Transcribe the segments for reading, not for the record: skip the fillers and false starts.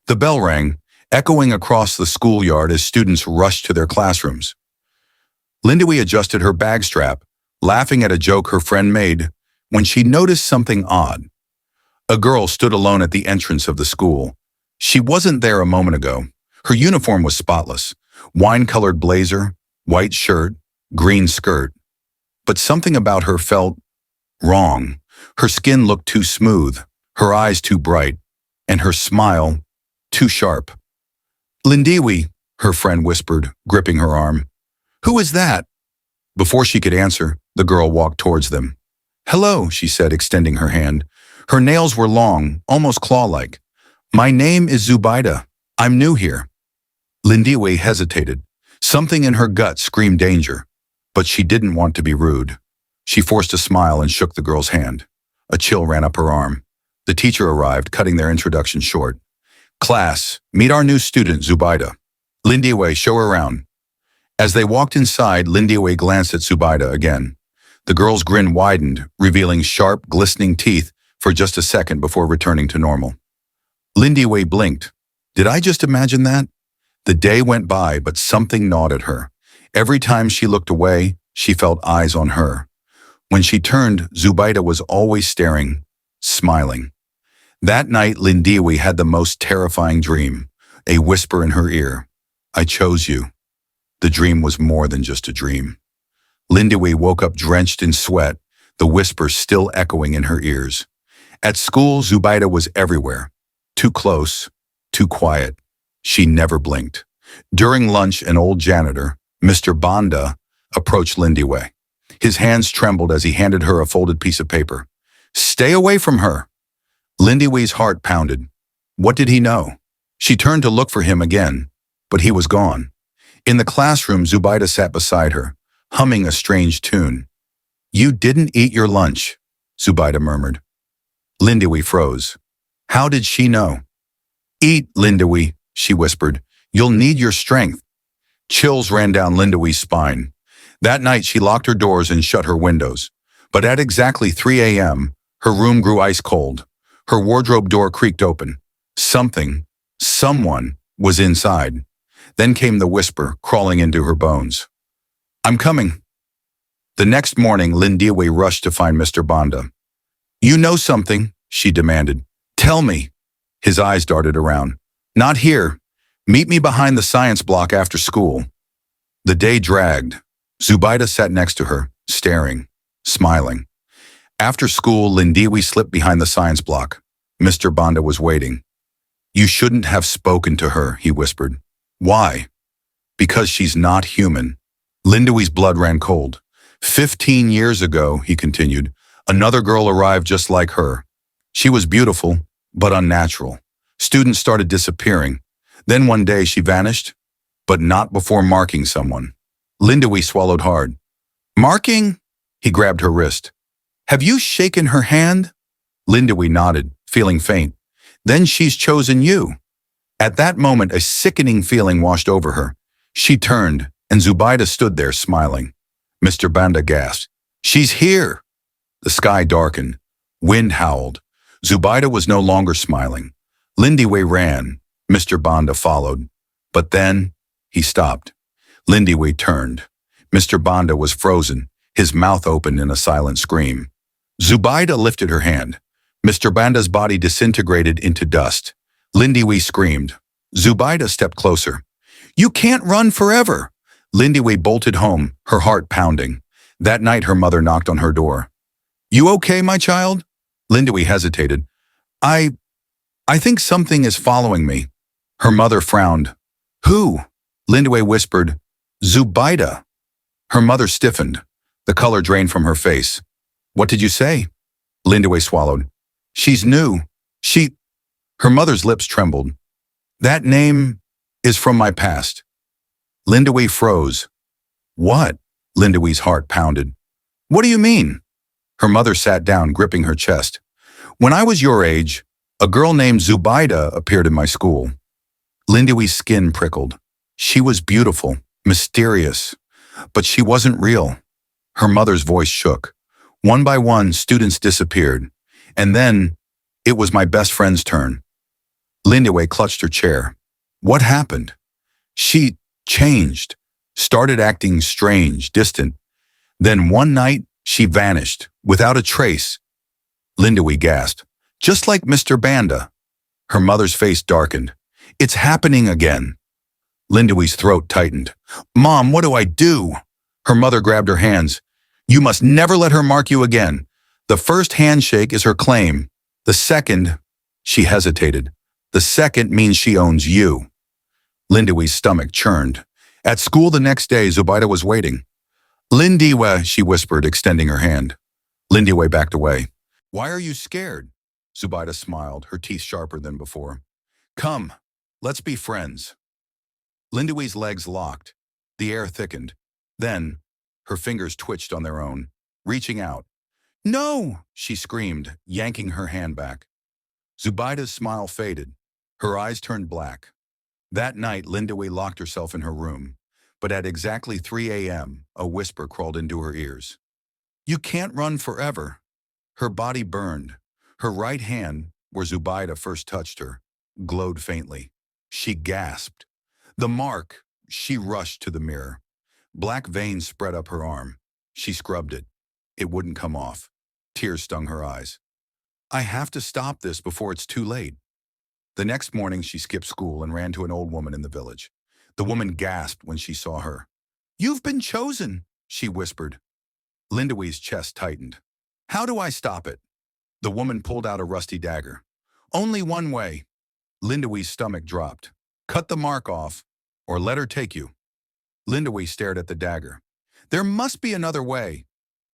The bell rang, echoing across the schoolyard as students rushed to their classrooms. Lindiwe adjusted her bag strap, laughing at a joke her friend made, when she noticed something odd. A girl stood alone at the entrance of the school. She wasn't there a moment ago. Her uniform was spotless: wine-colored blazer, white shirt, green skirt. But something about her felt wrong. Her skin looked too smooth, her eyes too bright, and her smile too sharp. "Lindiwe," her friend whispered, gripping her arm. "Who is that?" Before she could answer, the girl walked towards them. "Hello," she said, extending her hand. Her nails were long, almost claw-like. "My name is Zubaida. I'm new here." Lindiwe hesitated. Something in her gut screamed danger, but she didn't want to be rude. She forced a smile and shook the girl's hand. A chill ran up her arm. The teacher arrived, cutting their introduction short. "Class, meet our new student, Zubaida. Lindiwe, show her around." As they walked inside, Lindiwe glanced at Zubaida again. The girl's grin widened, revealing sharp, glistening teeth for just a second before returning to normal. Lindiwe blinked. Did I just imagine that? The day went by, but something gnawed at her. Every time she looked away, she felt eyes on her. When she turned, Zubaida was always staring, smiling. That night, Lindiwe had the most terrifying dream, a whisper in her ear. "I chose you." The dream was more than just a dream. Lindiwe woke up drenched in sweat, the whisper still echoing in her ears. At school, Zubaida was everywhere. Too close, too quiet. She never blinked. During lunch, an old janitor, Mr. Banda, approached Lindiwe. His hands trembled as he handed her a folded piece of paper. "Stay away from her." Lindiwe's heart pounded. What did he know? She turned to look for him again, but he was gone. In the classroom, Zubaida sat beside her, humming a strange tune. "You didn't eat your lunch," Zubaida murmured. Lindiwe froze. How did she know? "Eat, Lindiwe," she whispered. "You'll need your strength." Chills ran down Lindiwe's spine. That night, she locked her doors and shut her windows. But at exactly 3 a.m., her room grew ice cold. Her wardrobe door creaked open. Someone was inside. Then came the whisper, crawling into her bones. "I'm coming." The next morning, Lindiwe rushed to find Mr. Banda. "You know something," she demanded. "Tell me." His eyes darted around. "Not here. Meet me behind the science block after school." The day dragged. Zubaida sat next to her, staring, smiling. After school, Lindiwe slipped behind the science block. Mr. Banda was waiting. "You shouldn't have spoken to her," he whispered. "Why?" "Because she's not human." Lindiwe's blood ran cold. 15 years ago, he continued, another girl arrived just like her. She was beautiful, but unnatural. Students started disappearing. Then one day she vanished, but not before marking someone. Lindiwe swallowed hard. "Marking?" He grabbed her wrist. "Have you shaken her hand?" Lindiwe nodded, feeling faint. "Then she's chosen you." At that moment, a sickening feeling washed over her. She turned, and Zubaida stood there smiling. Mr. Banda gasped. "She's here!" The sky darkened. Wind howled. Zubaida was no longer smiling. Lindiwe ran. Mr. Banda followed. But then, he stopped. Lindiwe turned. Mr. Banda was frozen, his mouth open in a silent scream. Zubaida lifted her hand. Mr. Banda's body disintegrated into dust. Lindiwe screamed. Zubaida stepped closer. "You can't run forever!" Lindiwe bolted home, her heart pounding. That night her mother knocked on her door. "You okay, my child?" Lindiwe hesitated. I think something is following me." Her mother frowned. "Who?" Lindiwe whispered. "Zubaida." Her mother stiffened. The color drained from her face. "What did you say?" Lindiwe swallowed. "She's new. Her mother's lips trembled. "That name is from my past." Lindiwe froze. "What?" Lindiwe's heart pounded. "What do you mean?" Her mother sat down, gripping her chest. "When I was your age, a girl named Zubaida appeared in my school." Lindiwe's skin prickled. She was beautiful, mysterious, but she wasn't real. Her mother's voice shook. One by one, students disappeared. And then, it was my best friend's turn. Lindiwe clutched her chair. What happened? She changed, started acting strange, distant. Then one night, she vanished, without a trace. Lindiwe gasped. Just like Mr. Banda. Her mother's face darkened. It's happening again. Lindiwe's throat tightened. Mom, what do I do? Her mother grabbed her hands. You must never let her mark you again. The first handshake is her claim. The second, she hesitated. The second means she owns you. Lindiwe's stomach churned. At school the next day, Zubaida was waiting. Lindiwe, she whispered, extending her hand. Lindiwe backed away. Why are you scared? Zubaida smiled, her teeth sharper than before. Come, let's be friends. Lindiwe's legs locked. The air thickened. Then, her fingers twitched on their own, reaching out. No, she screamed, yanking her hand back. Zubaida's smile faded. Her eyes turned black. That night, Lindiwe locked herself in her room, but at exactly 3 a.m., a whisper crawled into her ears. You can't run forever. Her body burned. Her right hand, where Zubaida first touched her, glowed faintly. She gasped. The mark. She rushed to the mirror. Black veins spread up her arm. She scrubbed it. It wouldn't come off. Tears stung her eyes. I have to stop this before it's too late. The next morning, she skipped school and ran to an old woman in the village. The woman gasped when she saw her. You've been chosen, she whispered. Lindiwe's chest tightened. How do I stop it? The woman pulled out a rusty dagger. Only one way. Lindiwe's stomach dropped. Cut the mark off, or let her take you. Lindiwe stared at the dagger. There must be another way.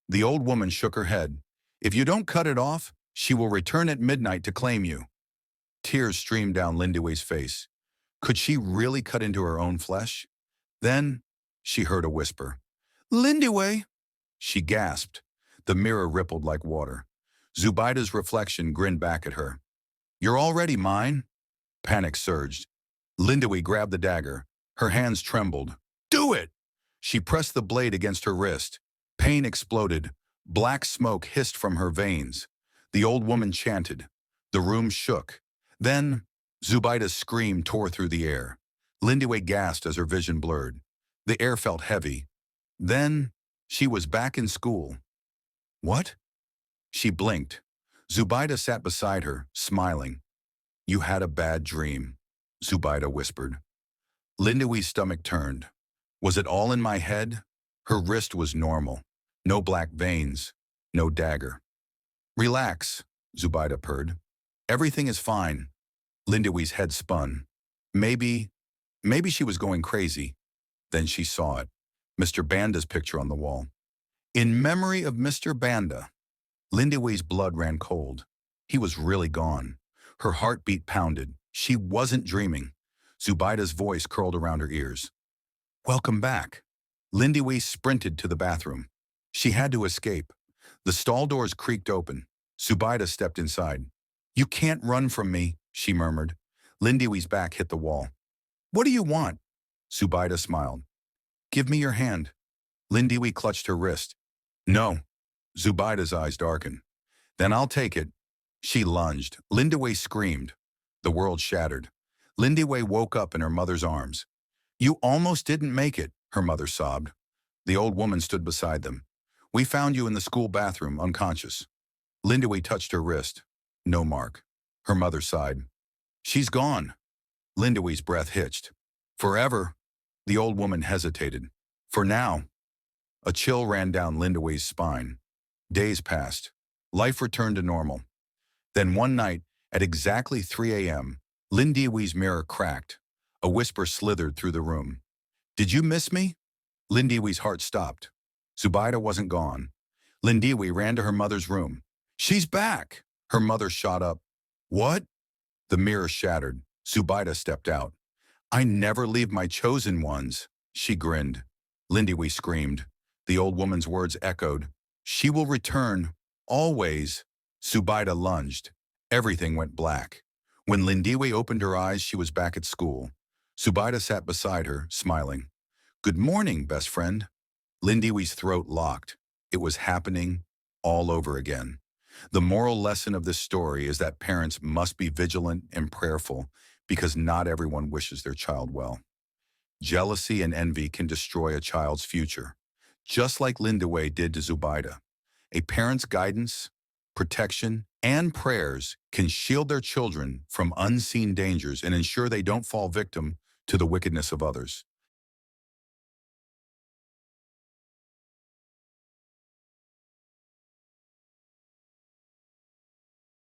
The old woman shook her head. If you don't cut it off, she will return at midnight to claim you. Tears streamed down Lindiwe's face. Could she really cut into her own flesh? Then she heard a whisper. Lindiwe! She gasped. The mirror rippled like water. Zubaida's reflection grinned back at her. You're already mine? Panic surged. Lindiwe grabbed the dagger. Her hands trembled. Do it! She pressed the blade against her wrist. Pain exploded. Black smoke hissed from her veins. The old woman chanted. The room shook. Then, Zubaida's scream tore through the air. Lindiwe gasped as her vision blurred. The air felt heavy. Then, she was back in school. What? She blinked. Zubaida sat beside her, smiling. You had a bad dream, Zubaida whispered. Lindiwe's stomach turned. Was it all in my head? Her wrist was normal. No black veins. No dagger. Relax, Zubaida purred. Everything is fine. Lindiwe's head spun. Maybe she was going crazy. Then she saw it. Mr. Banda's picture on the wall. In memory of Mr. Banda. Lindiwe's blood ran cold. He was really gone. Her heartbeat pounded. She wasn't dreaming. Zubaida's voice curled around her ears. Welcome back. Lindiwe sprinted to the bathroom. She had to escape. The stall doors creaked open. Zubaida stepped inside. You can't run from me, she murmured. Lindiwe's back hit the wall. What do you want? Zubaida smiled. Give me your hand. Lindiwe clutched her wrist. No. Zubaida's eyes darkened. Then I'll take it. She lunged. Lindiwe screamed. The world shattered. Lindiwe woke up in her mother's arms. You almost didn't make it, her mother sobbed. The old woman stood beside them. We found you in the school bathroom, unconscious. Lindiwe touched her wrist. No mark. Her mother sighed. She's gone. Lindiwe's breath hitched. Forever. The old woman hesitated. For now. A chill ran down Lindiwe's spine. Days passed. Life returned to normal. Then one night, at exactly 3 a.m., Lindiwe's mirror cracked. A whisper slithered through the room. Did you miss me? Lindiwe's heart stopped. Zubaida wasn't gone. Lindiwe ran to her mother's room. She's back! Her mother shot up. What? The mirror shattered. Zubaida stepped out. I never leave my chosen ones. She grinned. Lindiwe screamed. The old woman's words echoed. She will return. Always. Zubaida lunged. Everything went black. When Lindiwe opened her eyes, she was back at school. Zubaida sat beside her, smiling. Good morning, best friend. Lindiwe's throat locked. It was happening all over again. The moral lesson of this story is that parents must be vigilant and prayerful because not everyone wishes their child well. Jealousy and envy can destroy a child's future, just like Lindiwe did to Zubaida. A parent's guidance, protection, and prayers can shield their children from unseen dangers and ensure they don't fall victim to the wickedness of others.